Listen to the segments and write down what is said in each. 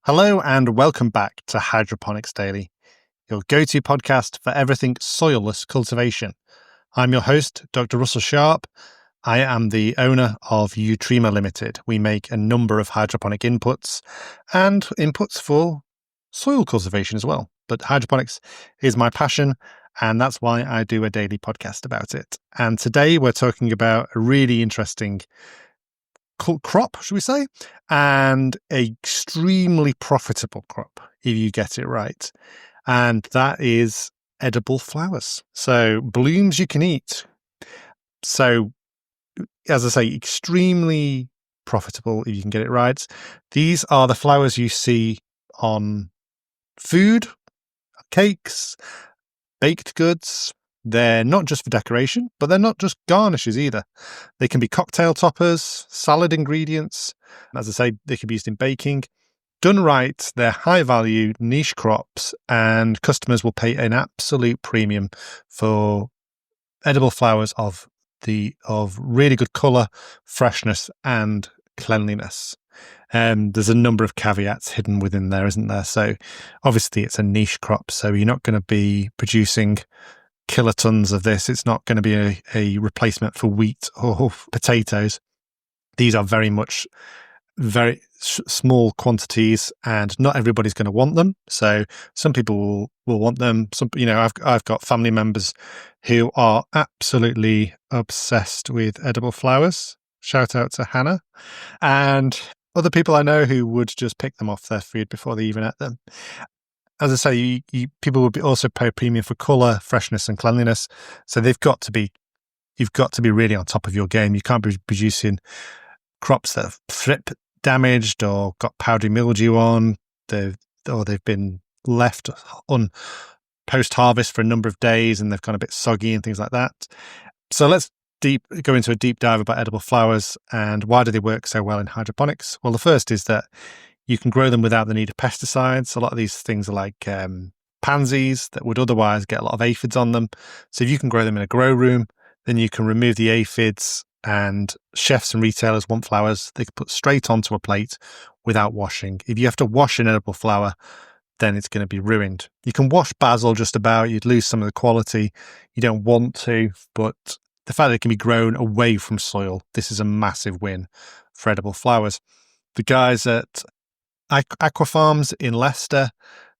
Hello and welcome back to Hydroponics Daily, your go-to podcast for everything soilless cultivation. I'm your host, Dr. Russell Sharp. I am the owner of Utrema Limited. We make a number of hydroponic inputs and inputs for soil cultivation as well. But hydroponics is my passion, and that's why I do a daily podcast about it. And today we're talking about a really interesting crop, should we say, and an extremely profitable crop if you get it right. And that is edible flowers. So blooms you can eat. So, as I say, extremely profitable if you can get it right. These are the flowers you see on food, cakes, baked goods. They're not just for decoration, but they're not just garnishes either. They can be cocktail toppers, salad ingredients. As I say, they can be used in baking. Done right, they're high value, niche crops, and customers will pay an absolute premium for edible flowers of really good colour, freshness, and cleanliness. There's a number of caveats hidden within there, isn't there? So obviously it's a niche crop, so you're not going to be producing kilotons of this. It's not going to be a replacement for wheat or potatoes. These are very much very small quantities, and not everybody's going to want them. So some people will want them. Some, I've got family members who are absolutely obsessed with edible flowers. Shout out to Hannah, and other people I know who would just pick them off their food before they even ate them. As I say, people would also pay a premium for colour, freshness, and cleanliness. So you've got to be really on top of your game. You can't be producing crops that have thrip damaged or got powdery mildew on, or they've been left on post-harvest for a number of days and they've gone a bit soggy and things like that. So let's go into a deep dive about edible flowers and why do they work so well in hydroponics. Well, the first is that you can grow them without the need of pesticides. A lot of these things are like pansies that would otherwise get a lot of aphids on them. So if you can grow them in a grow room, then you can remove the aphids, and chefs and retailers want flowers they can put straight onto a plate without washing. If you have to wash an edible flower, then it's going to be ruined. You can wash basil just about, you'd lose some of the quality. You don't want to, but the fact that it can be grown away from soil, this is a massive win for edible flowers. The guys at Aqua Farms in Leicester,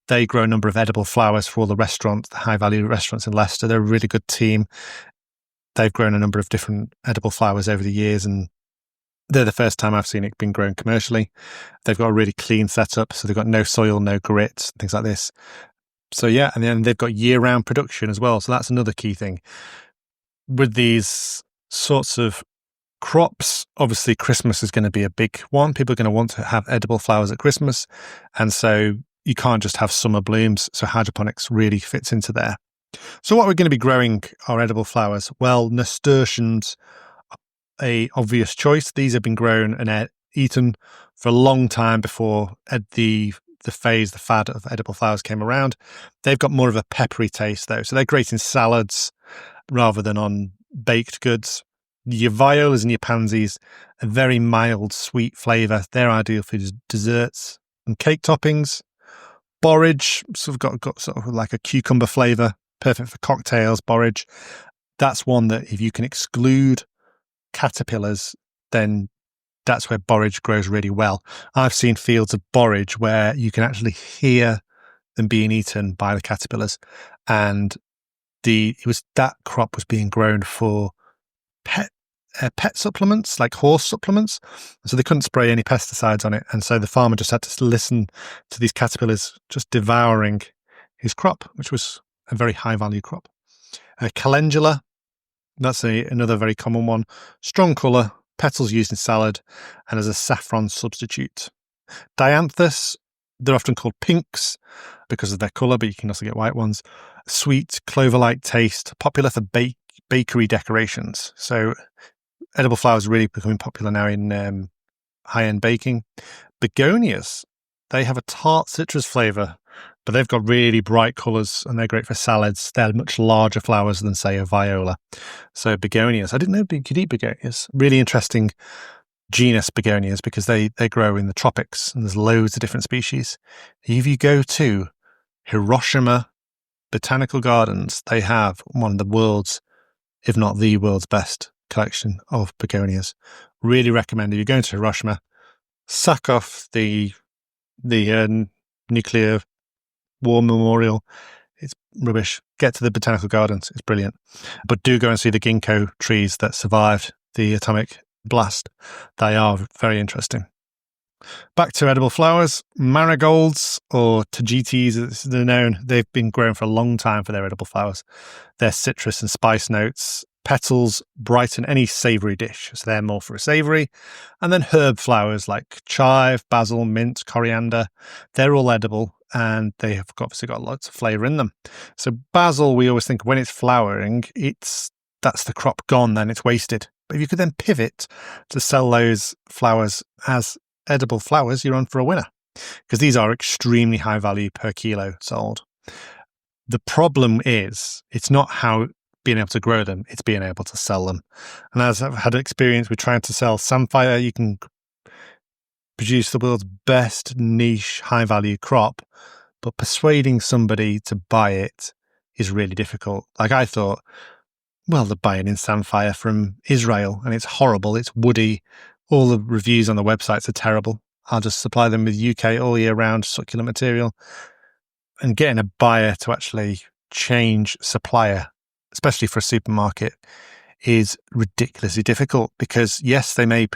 they grow a number of edible flowers for all the restaurants, the high-value restaurants in Leicester. They're a really good team. They've grown a number of different edible flowers over the years, and they're the first time I've seen it being grown commercially. They've got a really clean setup, so they've got no soil, no grit, things like this. So yeah, and then they've got year-round production as well. So that's another key thing. With these sorts of crops, obviously Christmas is going to be a big one. People are going to want to have edible flowers at Christmas, and so you can't just have summer blooms. So hydroponics really fits into there. So what we're going to be growing are edible flowers. Well, nasturtiums, a obvious choice. These have been grown and eaten for a long time before the fad of edible flowers came around. They've got more of a peppery taste though, so they're great in salads rather than on baked goods. Your violas and your pansies, a very mild, sweet flavour. They're ideal for desserts and cake toppings. Borage, sort of got sort of like a cucumber flavour, perfect for cocktails, borage. That's one that if you can exclude caterpillars, then that's where borage grows really well. I've seen fields of borage where you can actually hear them being eaten by the caterpillars. And that crop was being grown for pet supplements, like horse supplements. So they couldn't spray any pesticides on it. And so the farmer just had to listen to these caterpillars just devouring his crop, which was a very high value crop. Calendula, that's another very common one. Strong colour, petals used in salad, and as a saffron substitute. Dianthus, they're often called pinks because of their colour, but you can also get white ones. Sweet, clover-like taste, popular for bakery decorations. So edible flowers really becoming popular now in high-end baking. Begonias, they have a tart citrus flavour, but they've got really bright colours and they're great for salads. They're much larger flowers than, say, a viola. So begonias, I didn't know you could eat begonias. Really interesting genus begonias because they grow in the tropics and there's loads of different species. If you go to Hiroshima Botanical Gardens, they have one of the world's, if not the world's best collection of begonias. Really recommend if you're going to Hiroshima, sack off the nuclear war memorial. It's rubbish. Get to the botanical gardens. It's brilliant. But do go and see the ginkgo trees that survived the atomic blast. They are very interesting. Back to edible flowers. Marigolds, or tagetes as they're known, they've been grown for a long time for their edible flowers. Their citrus and spice notes. Petals brighten any savoury dish, so they're more for a savoury. And then herb flowers like chive, basil, mint, coriander, they're all edible and they have obviously got lots of flavour in them. So basil, we always think when it's flowering, that's the crop gone, then it's wasted. But if you could then pivot to sell those flowers as edible flowers, you're on for a winner, because these are extremely high value per kilo sold. The problem is it's not how being able to grow them, it's being able to sell them. And as I've had experience with trying to sell samphire, you can produce the world's best niche high value crop, but persuading somebody to buy it is really difficult. Like I thought, well, they're buying in samphire from Israel and it's horrible, it's woody, all the reviews on the websites are terrible. I'll just supply them with UK all year round succulent material. And getting a buyer to actually change supplier, especially for a supermarket, is ridiculously difficult, because yes, they may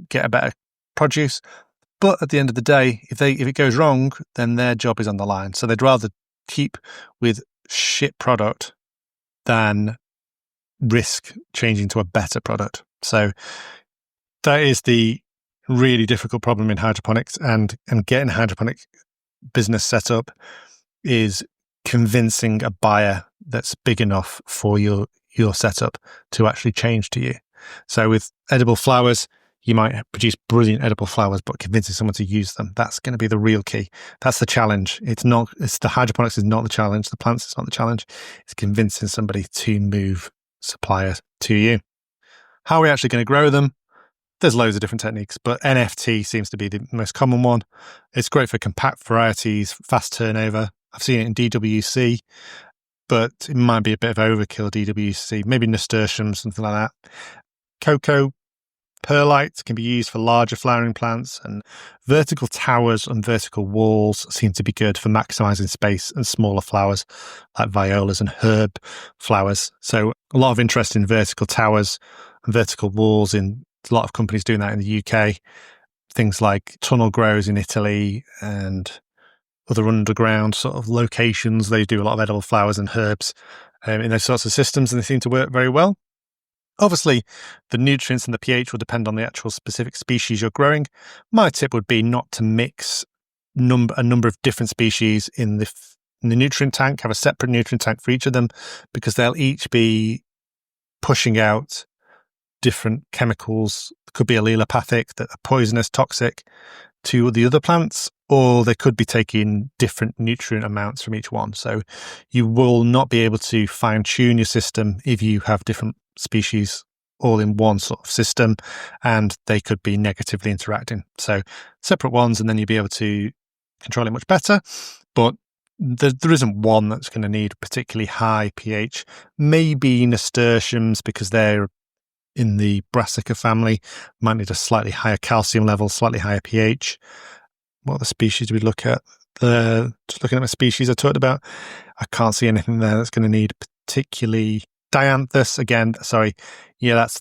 get a better produce, but at the end of the day, if it goes wrong, then their job is on the line. So they'd rather keep with shit product than risk changing to a better product. So that is the really difficult problem in hydroponics, and getting a hydroponic business set up is convincing a buyer that's big enough for your setup to actually change to you. So with edible flowers, you might produce brilliant edible flowers, but convincing someone to use them, that's going to be the real key. That's the challenge. The hydroponics is not the challenge. The plants is not the challenge. It's convincing somebody to move suppliers to you. How are we actually going to grow them? There's loads of different techniques, but NFT seems to be the most common one. It's great for compact varieties, fast turnover. I've seen it in DWC, but it might be a bit of overkill DWC, maybe nasturtium, something like that. Cocoa perlite can be used for larger flowering plants, and vertical towers and vertical walls seem to be good for maximising space and smaller flowers like violas and herb flowers. So a lot of interest in vertical towers and vertical walls, in a lot of companies doing that in the UK. Things like tunnel grows in Italy and other underground sort of locations, they do a lot of edible flowers and herbs in those sorts of systems, and they seem to work very well. Obviously, the nutrients and the pH will depend on the actual specific species you're growing. My tip would be not to mix a number of different species in the nutrient tank. Have a separate nutrient tank for each of them, because they'll each be pushing out different chemicals. It could be allelopathic, that are poisonous, toxic to the other plants, or they could be taking different nutrient amounts from each one. So you will not be able to fine tune your system if you have different species all in one sort of system, and they could be negatively interacting. So separate ones, and then you'll be able to control it much better. But there isn't one that's going to need particularly high pH. Maybe nasturtiums, because they're in the brassica family, might need a slightly higher calcium level, slightly higher pH. What other species do we look at? Just looking at my species I talked about, I can't see anything there that's going to need particularly. Dianthus, again, sorry, yeah, that's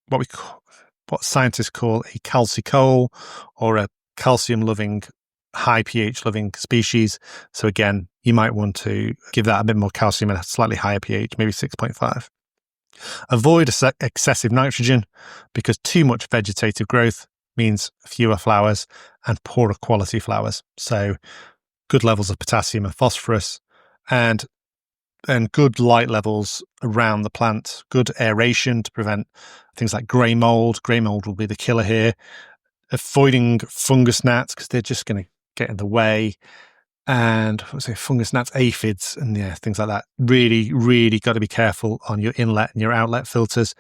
what scientists call a calcicole, or a calcium-loving, high pH-loving species. So again, you might want to give that a bit more calcium and a slightly higher pH, maybe 6.5. Avoid excessive nitrogen, because too much vegetative growth means fewer flowers and poorer quality flowers. So good levels of potassium and phosphorus, and good light levels around the plant, good aeration to prevent things like grey mold. Grey mold will be the killer here. Avoiding fungus gnats, because they're just going to get in the way. And fungus gnats, aphids, and things like that. Really, really got to be careful on your inlet and your outlet filters.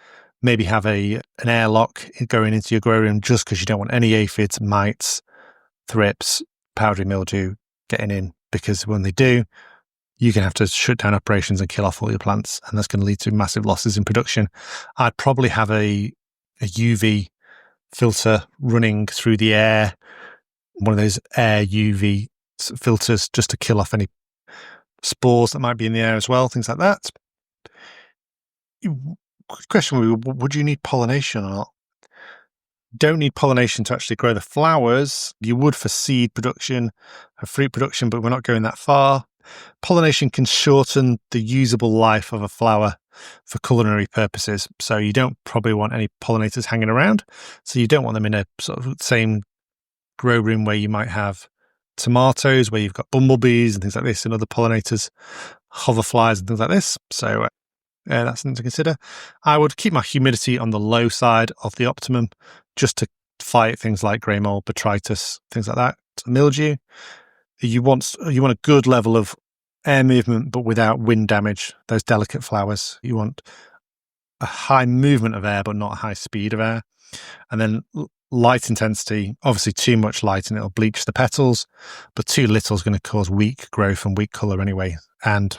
maybe have an airlock going into your grow room just because you don't want any aphids, mites, thrips, powdery mildew getting in, because when they do, you're going to have to shut down operations and kill off all your plants, and that's going to lead to massive losses in production. I'd probably have a UV filter running through the air, one of those air UV filters, just to kill off any spores that might be in the air as well, things like that. Question, would you need pollination or not? Don't need pollination to actually grow the flowers. You would for seed production or fruit production, but we're not going that far. Pollination can shorten the usable life of a flower for culinary purposes. So you don't probably want any pollinators hanging around. So you don't want them in a sort of same grow room where you might have tomatoes, where you've got bumblebees and things like this, and other pollinators, hoverflies and things like this. So that's something to consider. I would keep my humidity on the low side of the optimum, just to fight things like grey mold, botrytis, things like that, mildew. You want a good level of air movement, but without wind damage. Those delicate flowers, you want a high movement of air, but not a high speed of air. And then light intensity. Obviously, too much light and it'll bleach the petals, but too little is going to cause weak growth and weak colour anyway, and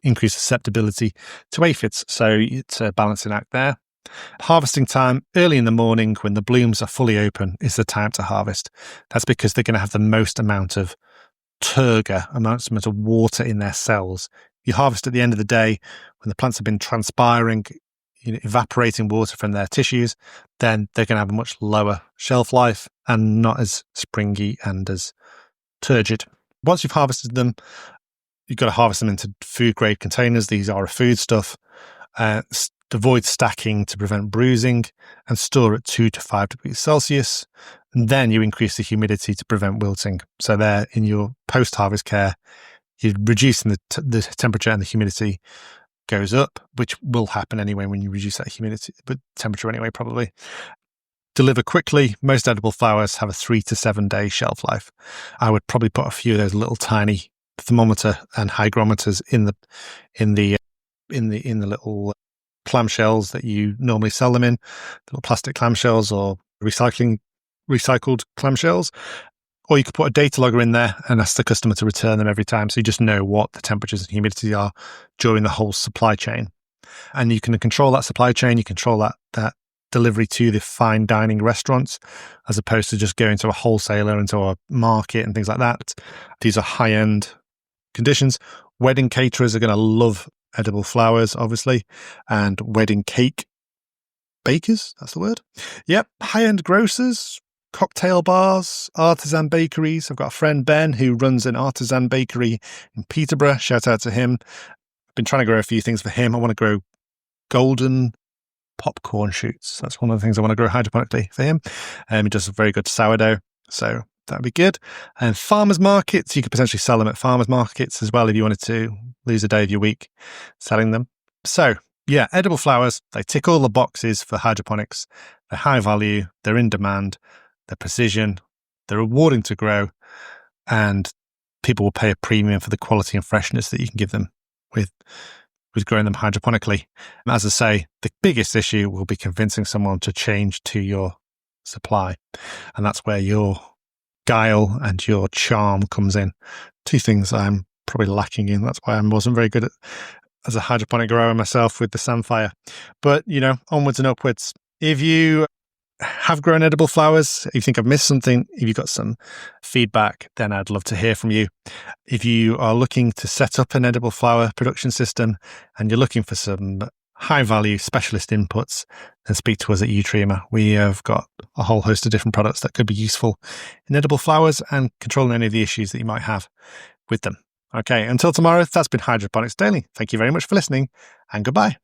increase susceptibility to aphids. So it's a balancing act there. Harvesting time, early in the morning when the blooms are fully open, is the time to harvest. That's because they're going to have the most amount of turgor, amount of water in their cells. You harvest at the end of the day when the plants have been transpiring, evaporating water from their tissues, then they're going to have a much lower shelf life and not as springy and as turgid. Once you've harvested them, you've got to harvest them into food grade containers. These are a foodstuff. Avoid stacking to prevent bruising, and store at 2 to 5 degrees Celsius. And then you increase the humidity to prevent wilting. So there, in your post-harvest care, you're reducing the temperature, and the humidity goes up, which will happen anyway when you reduce that humidity, but temperature anyway, probably. Deliver quickly. Most edible flowers have a 3 to 7 day shelf life. I would probably put a few of those little tiny thermometer and hygrometers in the little clamshells that you normally sell them in, little plastic clamshells or recycled clamshells. Or you could put a data logger in there and ask the customer to return them every time, so you just know what the temperatures and humidity are during the whole supply chain. And you can control that supply chain, you control that delivery to the fine dining restaurants, as opposed to just going to a wholesaler, into a market and things like that. These are high-end conditions. Wedding caterers are going to love edible flowers, obviously, and wedding cake bakers, that's the word. Yep, high-end grocers, cocktail bars, artisan bakeries. I've got a friend, Ben, who runs an artisan bakery in Peterborough. Shout out to him. I've been trying to grow a few things for him. I want to grow golden popcorn shoots. That's one of the things I want to grow hydroponically for him. He does a very good sourdough, so that'd be good. And farmers markets, you could potentially sell them at farmers markets as well if you wanted to lose a day of your week selling them. So yeah, edible flowers, they tick all the boxes for hydroponics. They're high value, they're in demand, they're precision, they're rewarding to grow, and people will pay a premium for the quality and freshness that you can give them with growing them hydroponically. And as I say, the biggest issue will be convincing someone to change to your supply. And that's where your guile and your charm comes in. Two things I'm probably lacking in. That's why I wasn't very good as a hydroponic grower myself with the samphire. But, onwards and upwards. If you have grown edible flowers, if you think I've missed something, if you've got some feedback, then I'd love to hear from you. If you are looking to set up an edible flower production system and you're looking for some high value specialist inputs, then speak to us at Utrema. We have got a whole host of different products that could be useful in edible flowers and controlling any of the issues that you might have with them. Okay, until tomorrow, that's been Hydroponics Daily. Thank you very much for listening, and goodbye.